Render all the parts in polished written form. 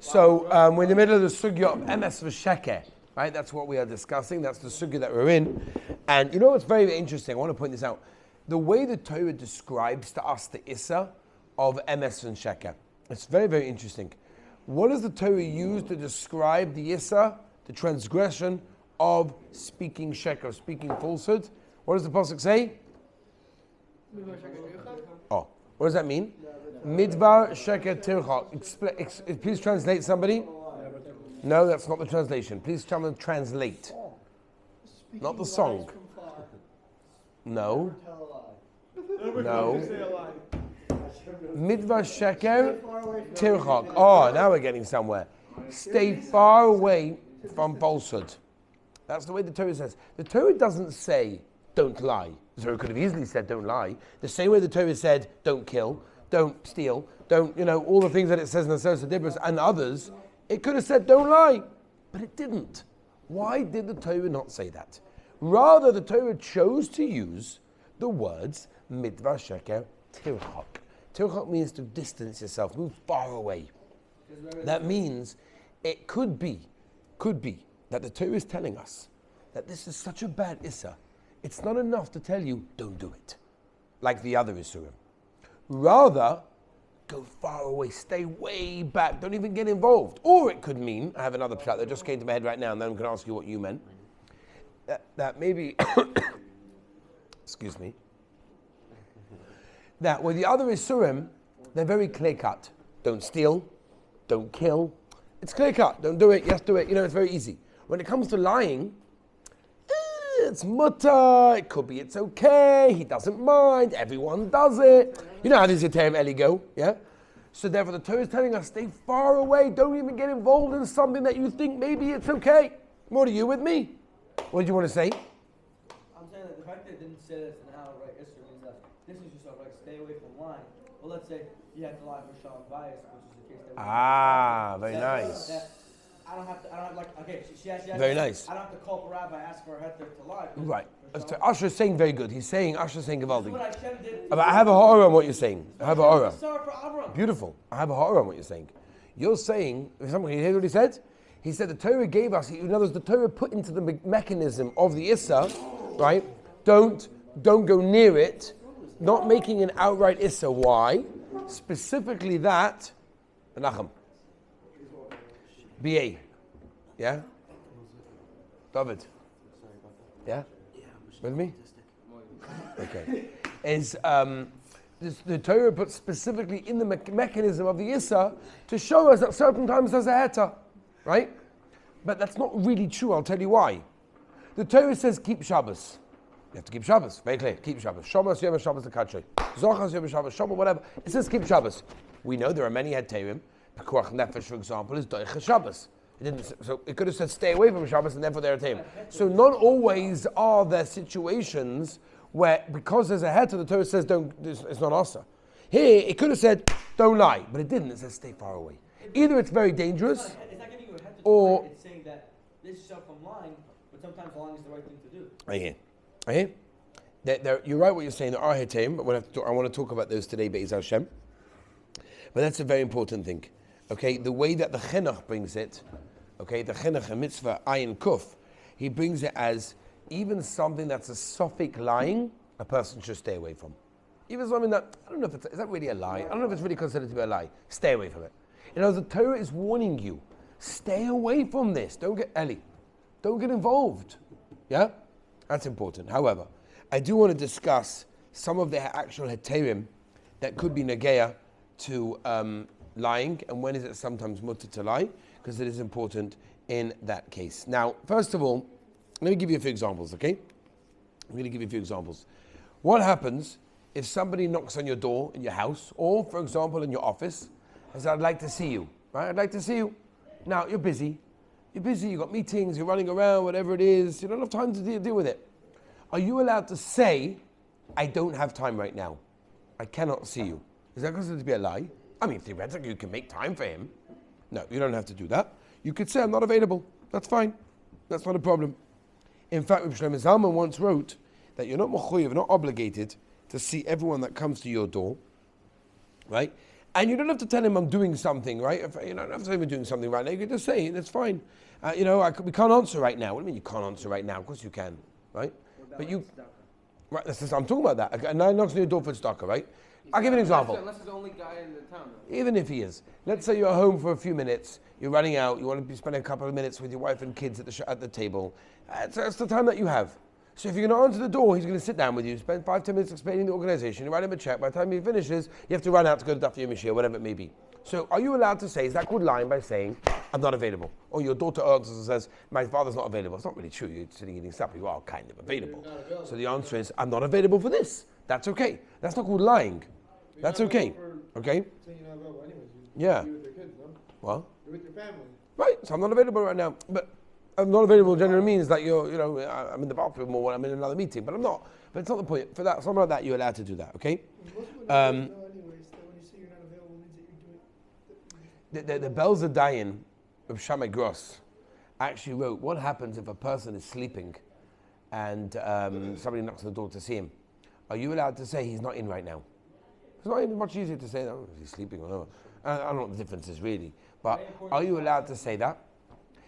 So we're in the middle of the sugya of Emes v'Sheker, right? That's what we are discussing. That's the sugya that we're in. And you know what's very, very interesting? I want to point this out. The way the Torah describes to us the Issa of Emes and Sheker. It's very, very interesting. What does the Torah use to describe the Issa, the transgression of speaking Sheker, speaking falsehood? What does the pasuk say? Oh, what does that mean? Midvar Sheker Tirchak. Please translate, somebody. No, that's not the translation. Please tell me translate. Not the song. No. No. Midvar Sheker Tirchak. Oh, now we're getting somewhere. Stay far away from falsehood. That's the way the Torah says. The Torah doesn't say, don't lie. The Torah could have easily said, don't lie. The same way the Torah said, don't kill, don't steal, don't, all the things that it says in the Sefer Dibros and others, it could have said, don't lie. But it didn't. Why did the Torah not say that? Rather, the Torah chose to use the words, Midvar Sheker Tirchak. Tirchak means to distance yourself, move far away. That means it could be that the Torah is telling us that this is such a bad Issa. It's not enough to tell you, don't do it, like the other Isurim. Rather, go far away, stay way back, don't even get involved. Or it could mean, I have another pshat that just came to my head right now, and then I'm going to ask you what you meant. That maybe, excuse me, that with the other Isurim, they're very clear-cut. Don't steal, don't kill. It's clear-cut, don't do it, yes, do it. It's very easy. When it comes to lying, it's mutter, it could be it's okay, he doesn't mind, everyone does it. You know how does Yitem Eli go, yeah? So therefore the Torah is telling us, stay far away, don't even get involved in something that you think maybe it's okay. What are you with me? What did you want to say? I'm saying that the fact that it didn't say this in how right Isra means that this is yourself, like stay away from lying. Well, let's say you have to lie for showing bias, which is the case that very nice. I don't have like, okay, she has very nice. I don't have to call a rabbi, ask for her head to lie. Right. Asher is saying very good. Asher's saying Gavaldi. But I have a horror on what you're saying. I have a horror. Beautiful. I have a horror on what you're saying. You're saying, you hear what he said? He said the Torah gave us, in other words, the Torah put into the mechanism of the Issa, right? Don't go near it, not making an outright Issa. Why? Specifically that, Menachem. BA. Yeah? David. Yeah? With me? Okay. The Torah put specifically in the mechanism of the Issa to show us that certain times there's a heta. Right? But that's not really true. I'll tell you why. The Torah says keep Shabbos. You have to keep Shabbos. Very clear. Keep Shabbos. Shomas Yom Shabbos L'Kadshei. Zochas Yom Shabbos. Shomas whatever. It says keep Shabbos. We know there are many heterim. Pekuach Nefesh, for example, is Doicha Shabbos. So it could have said stay away from Shabbos and therefore they're heterim. So not always are there situations where because there's a heter, the Torah says it's not asa. Here it could have said don't lie, but it didn't. It says stay far away. Either it's very dangerous. Or it's saying that this is from lying, but sometimes lying is the right thing to do. I hear. You're right what you're saying. There are hetem, but I want to talk about those today, Be'ez Hashem. But that's a very important thing. Okay, the way that the Chinuch brings it, okay, the Chinuch, a mitzvah, ayin kuf, he brings it as even something that's a sophic lying, a person should stay away from. Even something that, I don't know if is that really a lie? I don't know if it's really considered to be a lie. Stay away from it. The Torah is warning you. Stay away from this. Don't get involved. Yeah? That's important. However, I do want to discuss some of the actual heterim that could be negeya to lying, and when is it sometimes mutter to lie, because it is important in that case. Now, first of all, let me give you a few examples, okay? I'm going to give you a few examples. What happens if somebody knocks on your door in your house, or, for example, in your office, and says, I'd like to see you, right? I'd like to see you. Now, you're busy, you've got meetings, you're running around, whatever it is, you don't have time to deal with it. Are you allowed to say, I don't have time right now, I cannot see you? Is that considered to be a lie? I mean, theoretically, you can make time for him. No, you don't have to do that. You could say, I'm not available. That's fine. That's not a problem. In fact, Rabbi Shlomo Zalman once wrote that you're not mechuyev, not obligated to see everyone that comes to your door, right? And you don't have to tell him I'm doing something, right? If, you don't have to tell him you're doing something right now. You can just say, that's fine. We can't answer right now. What do you mean you can't answer right now? Of course you can, right? But you, right, I'm talking about that. A guy knocks on your door for tzedakah, right? I'll give you an example. Unless he's the only guy in the town, though. Even if he is. Let's say you're home for a few minutes, you're running out, you want to be spending a couple of minutes with your wife and kids at the table. That's the time that you have. So if you're going to answer the door, he's going to sit down with you, spend 5-10 minutes explaining the organization, you write him a check. By the time he finishes, you have to run out to go to Daf Yomi or whatever it may be. So are you allowed to say, is that called lying by saying, I'm not available? Or your daughter answers and says, my father's not available. It's not really true. You're sitting eating supper. You are kind of available. So the answer is, I'm not available for this. That's okay. That's not called lying. That's okay. Okay? Saying you're not available anyways. Yeah. You're with your kids, no? What? You're with your family. Right. So I'm not available right now. But I'm not available generally means that I'm in the bathroom or I'm in another meeting. But I'm not. But it's not the point. For that, something like that, you're allowed to do that. Okay? Most people don't know anyways that when you say you're not available means that you're doing The bells are dying of Shammai Gross actually wrote, what happens if a person is sleeping and somebody knocks on the door to see him? Are you allowed to say he's not in right now? It's not even much easier to say, oh, he's sleeping or whatever. I don't know what the difference is really. But are you allowed to say that?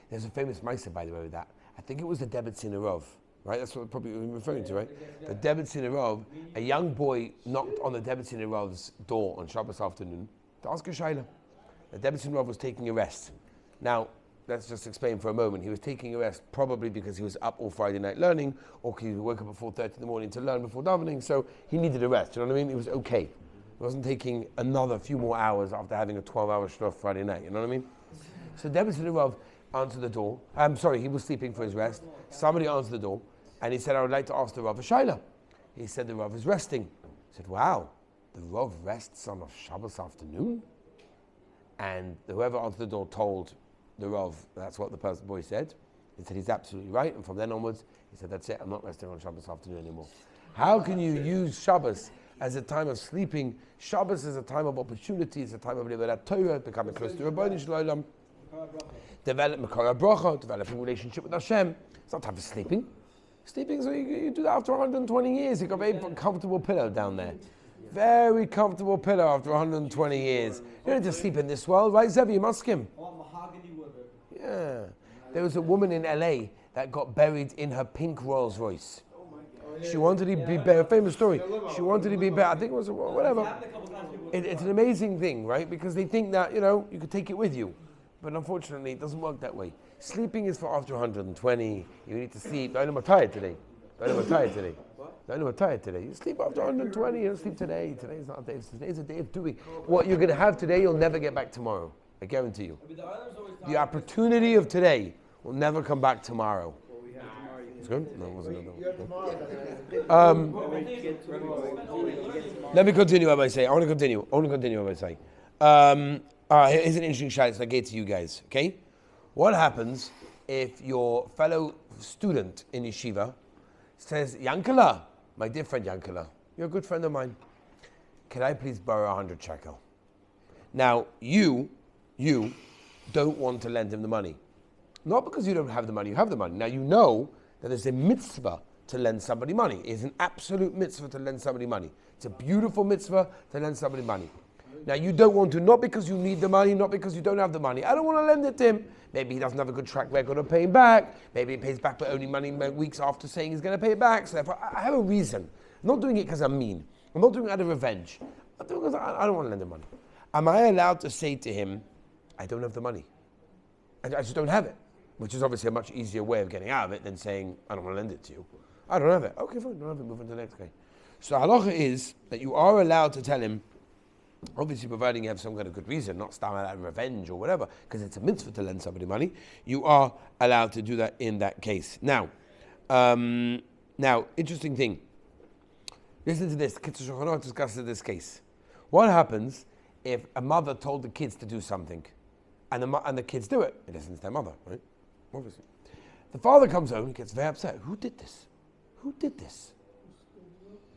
There's a famous Maisa, by the way, with that. I think it was the Debet Sinarov, right? That's what probably you're referring to, right? The Debet Sinarov, a young boy knocked on the Debet Sinarov's door on Shabbos afternoon to ask a shayla. The Debet Sinarov was taking a rest. Now, let's just explain for a moment. He was taking a rest probably because he was up all Friday night learning, or he woke up at 4:30 in the morning to learn before davening, so he needed a rest. You know what I mean? It was okay. He wasn't taking another few more hours after having a 12-hour shlof Friday night. You know what I mean? So Debet Sinarov answered the door. I'm sorry, he was sleeping for his rest. Somebody answered the door, and he said, I would like to ask the Rav a shayla. He said, the Rav is resting. He said, wow, the Rav rests on a Shabbos afternoon? And whoever answered the door told the Rav, that's what the boy said. He said, he's absolutely right. And from then onwards, he said, that's it, I'm not resting on Shabbos afternoon anymore. How can you use Shabbos as a time of sleeping? Shabbos is a time of opportunity, it's a time of Levadat Torah, becoming close to Rabbeinu Shalom, develop Makara Bracha, developing a relationship with Hashem. It's not time for sleeping. Sleeping, so you do that after 120 years. You've got a very comfortable pillow down there. Very comfortable pillow after 120 years. You don't need to sleep in this world, right, Zevi? You must skim. Yeah. There was a woman in LA that got buried in her pink Rolls Royce. She wanted to be buried. Famous story. She wanted to be buried. I think it was whatever. It's an amazing thing, right? Because they think that you could take it with you, but unfortunately, it doesn't work that way. Sleeping is for after 120. You need to sleep. I know I'm tired today. You sleep after 120. You don't sleep today. Today's not a day. Today's a day of doing. What you're going to have today, you'll never get back tomorrow. I guarantee you. The opportunity of today will never come back tomorrow. It's good? No, it wasn't good. Let me continue what I say. I want to continue what I say. Here's an interesting shot I gave to you guys. Okay? What happens if your fellow student in yeshiva says, Yankala, my dear friend Yankala, you're a good friend of mine. Can I please borrow 100 shekel? Now, you don't want to lend him the money. Not because you don't have the money, you have the money. Now you know that there's a mitzvah to lend somebody money. It's an absolute mitzvah to lend somebody money. It's a beautiful mitzvah to lend somebody money. Now you don't want to, not because you need the money, not because you don't have the money. I don't want to lend it to him. Maybe he doesn't have a good track record of paying back. Maybe he pays back but only money weeks after saying he's going to pay it back. So therefore, I have a reason. I'm not doing it because I'm mean. I'm not doing it out of revenge. I'm doing it because I don't want to lend him money. Am I allowed to say to him, I don't have the money? I just don't have it. Which is obviously a much easier way of getting out of it than saying, I don't want to lend it to you. I don't have it. Okay, fine, don't have it, move on to the next guy. So halacha is that you are allowed to tell him, obviously providing you have some kind of good reason, not start out of revenge or whatever, because it's a mitzvah to lend somebody money, you are allowed to do that in that case. Now, interesting thing. Listen to this. Kitzur Shulchan Aruch discusses this case. What happens if a mother told the kids to do something, and the kids do it? It listens to their mother, right? Obviously. The father comes home and gets very upset. Who did this? Who did this?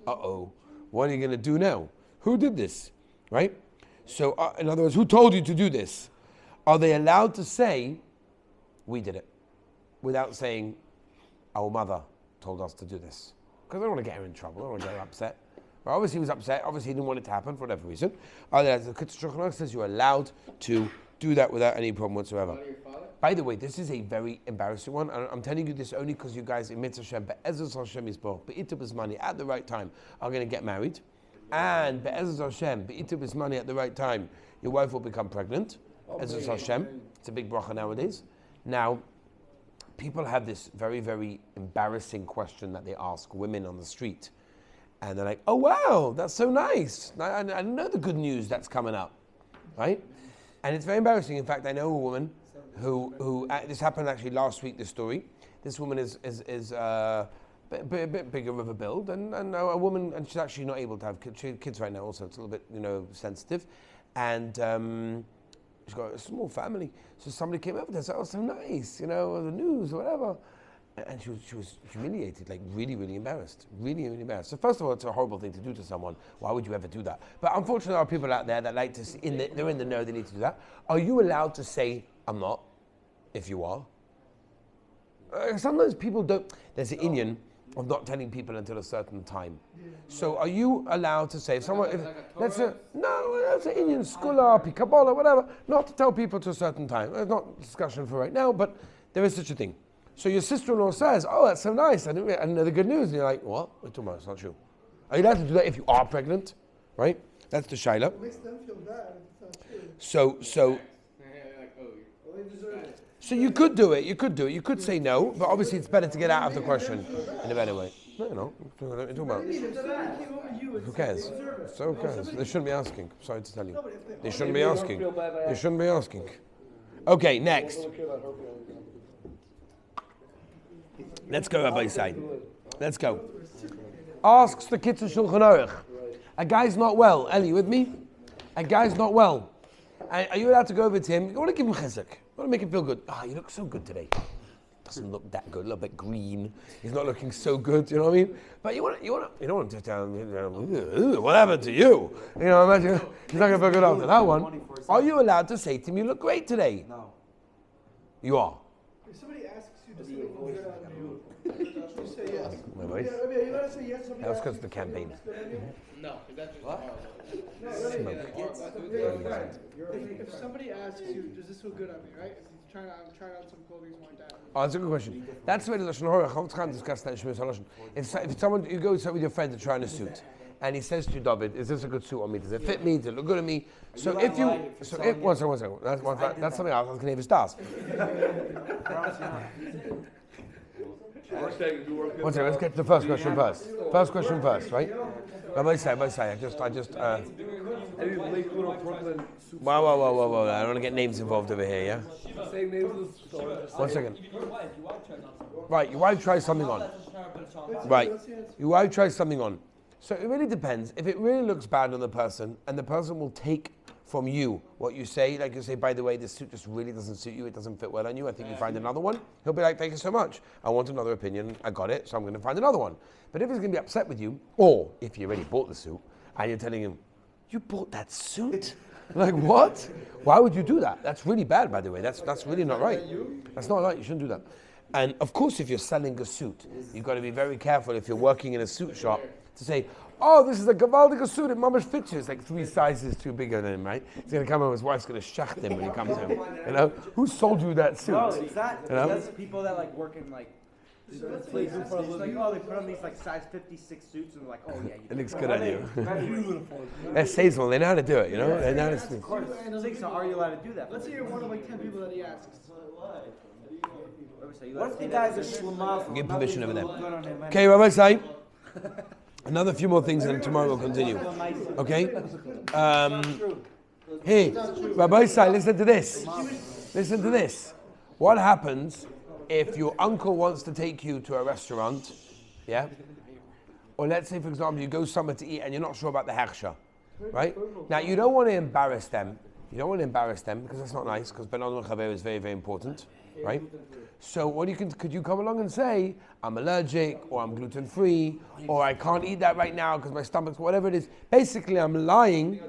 Uh-oh. What are you going to do now? Who did this? Right? So, in other words, who told you to do this? Are they allowed to say, we did it, without saying, our mother told us to do this? Because I don't want to get her in trouble. I don't want to get her upset. Obviously he was upset. Obviously he didn't want it to happen for whatever reason. Otherwise, the Kitzur Shulchan Aruch says you're allowed to do that without any problem whatsoever. By the way, this is a very embarrassing one. I'm telling you this only because you guys in Mitzvah Hashem, Be'ezus Hashem Yisborach, Be'itu B'zmani, at the right time, are going to get married. And Be'ezus Hashem, Be'itu B'zmani, at the right time, your wife will become pregnant. Ezus Hashem. It's a big bracha nowadays. Now, people have this very, very embarrassing question that they ask women on the street. And they're like, oh wow, that's so nice. I know the good news that's coming up, right? And it's very embarrassing. In fact, I know a woman who this happened actually last week, this story. This woman is a bit bigger of a build, and a woman, and she's actually not able to have kids right now also. It's a little bit, sensitive. And she's got a small family. So somebody came over to her and said, oh, so nice, the news, whatever. And she was humiliated, like really, really embarrassed. Really, really embarrassed. So first of all, it's a horrible thing to do to someone. Why would you ever do that? But unfortunately, there are people out there that like to, they're in the know, they need to do that. Are you allowed to say, I'm not, if you are? Sometimes people don't, there's an Indian of not telling people until a certain time. So are you allowed to say, if someone, that's an Indian scholar, Kabbalah, whatever, not to tell people to a certain time. There's not a discussion for right now, but there is such a thing. So your sister-in-law says, oh, that's so nice, I didn't know the good news. And you're like, what? What are you talking about? It's not true. Are you allowed to do that if you are pregnant? Right? That's the shaila. It makes them feel bad if it's not true. So you could do it. You could say no, but obviously it's better to get out of the question in a better way. No. What are you talking about? Who cares? So who cares? They shouldn't be asking. Sorry to tell you. They shouldn't be asking. They shouldn't be asking. Okay, next. Let's go, Rabbi Side. Let's go. Asks the Kitzur Shulchan Aruch. A guy's not well. Eli, you with me? A guy's not well. Are you allowed to go over to him? You want to give him chizuk. You want to make him feel good. You look so good today. Doesn't look that good. A little bit green. He's not looking so good. You know what I mean? But you don't want to tell him, what happened to you? Imagine he's not going to feel good after that one. Are you allowed to say to him, you look great today? No. You are. If somebody asks you, does it look good on you? You say yes. My wife? Yeah, you gotta say yes. That was because of the campaign. No, that's just If somebody asks you, does this look good on me, right? If you're trying on some clothing, something like that. Oh, that's a good question. That's the way the Lashon Hora, I can't discuss that in Shemiras HaLashon. If someone, you go with your friend to try on a suit, and he says to you, David, is this a good suit on me? Does it fit me? Does it look good on me? So one second. That's something else. I was going to have stars. One second, let's get to the first question first. First question first, right? Rabbi say, I just. Whoa. I don't want to get names involved over here, yeah? One second. Right, your wife tries something on. Right, your wife tries something on. So it really depends. If it really looks bad on the person, and the person will take from you what you say, like you say, by the way, this suit just really doesn't suit you, it doesn't fit well on you, I think you find another one. He'll be like, thank you so much. I want another opinion, I got it, so I'm going to find another one. But if he's going to be upset with you, or if you already bought the suit, and you're telling him, you bought that suit? Like, what? Why would you do that? That's really bad, by the way. That's really not right. That's not right, you shouldn't do that. And of course, if you're selling a suit, you've got to be very careful if you're working in a suit shop to say, oh, this is a Gavaldiga suit, it mamash fits you. It's like 3 sizes too bigger than him, right? He's going to come home, his wife's going to shacht him when he comes home. Who sold you that suit? No, exactly. That's people that work in places. They put on these size 56 suits and they're like, oh yeah. It looks good on you. That's seasonal. They know how to do it, They know how to speak. So are you allowed to do that? Let's say you're one of 10 people that he asks. What if the guy's a shlomal? Give permission over there. Okay, Rabbi Say. Another few more things and then tomorrow we'll continue. Okay? Hey, Rabbi Say, listen to this. Listen to this. What happens if your uncle wants to take you to a restaurant, yeah? Or let's say, for example, you go somewhere to eat and you're not sure about the hechsher, right? Now, you don't want to embarrass them. You don't want to embarrass them because that's not nice, because Ben Adam Chaver is very, very important, right? So could you come along and say, I'm allergic, or I'm gluten-free, or I can't eat that right now because my stomach's, whatever it is. Basically, I'm lying,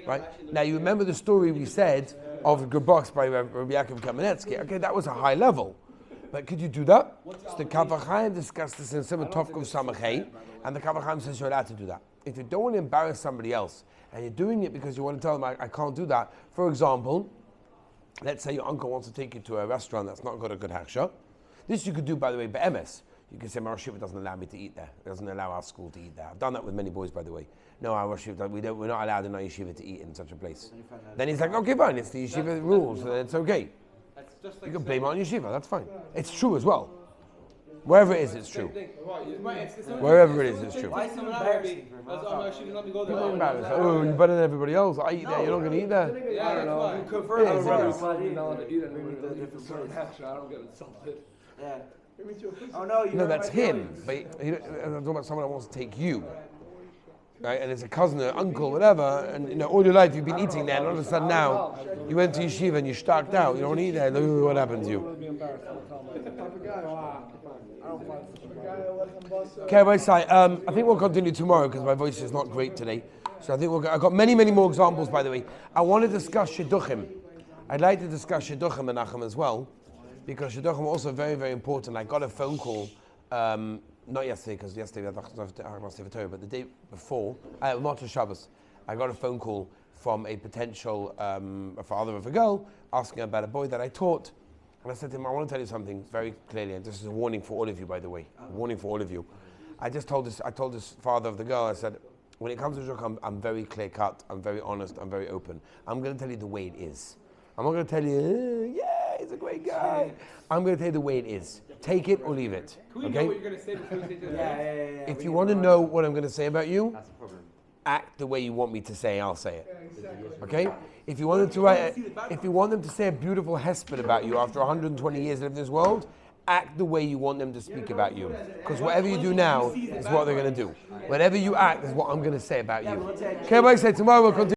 right? Now, you remember the story we said of Gerbox by Rabbi Yaakov Kamenetsky. Okay, that was a high level. But could you do that? So the Kav HaChaim discussed this in Simon Tovkov Samachay, and the Kav HaChaim says you're allowed to do that. if you don't want to embarrass somebody else, and you're doing it because you want to tell them, I can't do that. For example, let's say your uncle wants to take you to a restaurant that's not got a good haksha. This you could do, by the way, by Emes. You can say, my Rosh Yeshiva doesn't allow me to eat there. It doesn't allow our school to eat there. I've done that with many boys, by the way. No, our Rosh Yeshiva, we're not allowed in our yeshiva to eat in such a place. Then he's like, okay, fine, it's the yeshiva rules, so it's okay. You can blame it on yeshiva, that's fine. It's true as well. Wherever it is, it's true. Wherever it is, it's true. Why is someone embarrassing for him? You're embarrassed. Oh, you're better than everybody else. I eat there, you're not going to eat there. Yeah, that's why. It is. I don't get insulted. Yeah. Oh no, No, that's him. But I'm talking about someone that wants to take you. Right? And it's a cousin or uncle, whatever, and all your life you've been eating there, and all of a sudden now you went to yeshiva and you starked out, you don't eat there, look what happened to you. Okay, my side. I think we'll continue tomorrow because my voice is not great today. So I think I've got many, many more examples, by the way. I want to discuss shidduchim. I'd like to discuss shidduchim, Menachem, as well, because shidduchim are also very, very important. I got a phone call, not yesterday, because yesterday we had Torah, but the day before, Motzei Shabbos, I got a phone call from a potential father of a girl asking about a boy that I taught. And I said to him, I want to tell you something very clearly, and this is a warning for all of you, by the way. A warning for all of you. I told this father of the girl, I said, when it comes to shidduchim, I'm very clear cut, I'm very honest, I'm very open. I'm going to tell you the way it is. I'm not going to tell you, yeah, he's a great guy. I'm going to tell you the way it is. Take it or leave it. Can we know what you're going to say before you say that? Yeah. If you want to know what I'm going to say about you, That's the problem. act the way you want me to say, I'll say it. Okay? If you want them to write, if you want them to say a beautiful hesped about you after 120 years in this world, act the way you want them to speak about you. Because whatever you do now is what they're going to do. Whatever you act is what I'm going to say about you. Okay, like I said, tomorrow we'll continue.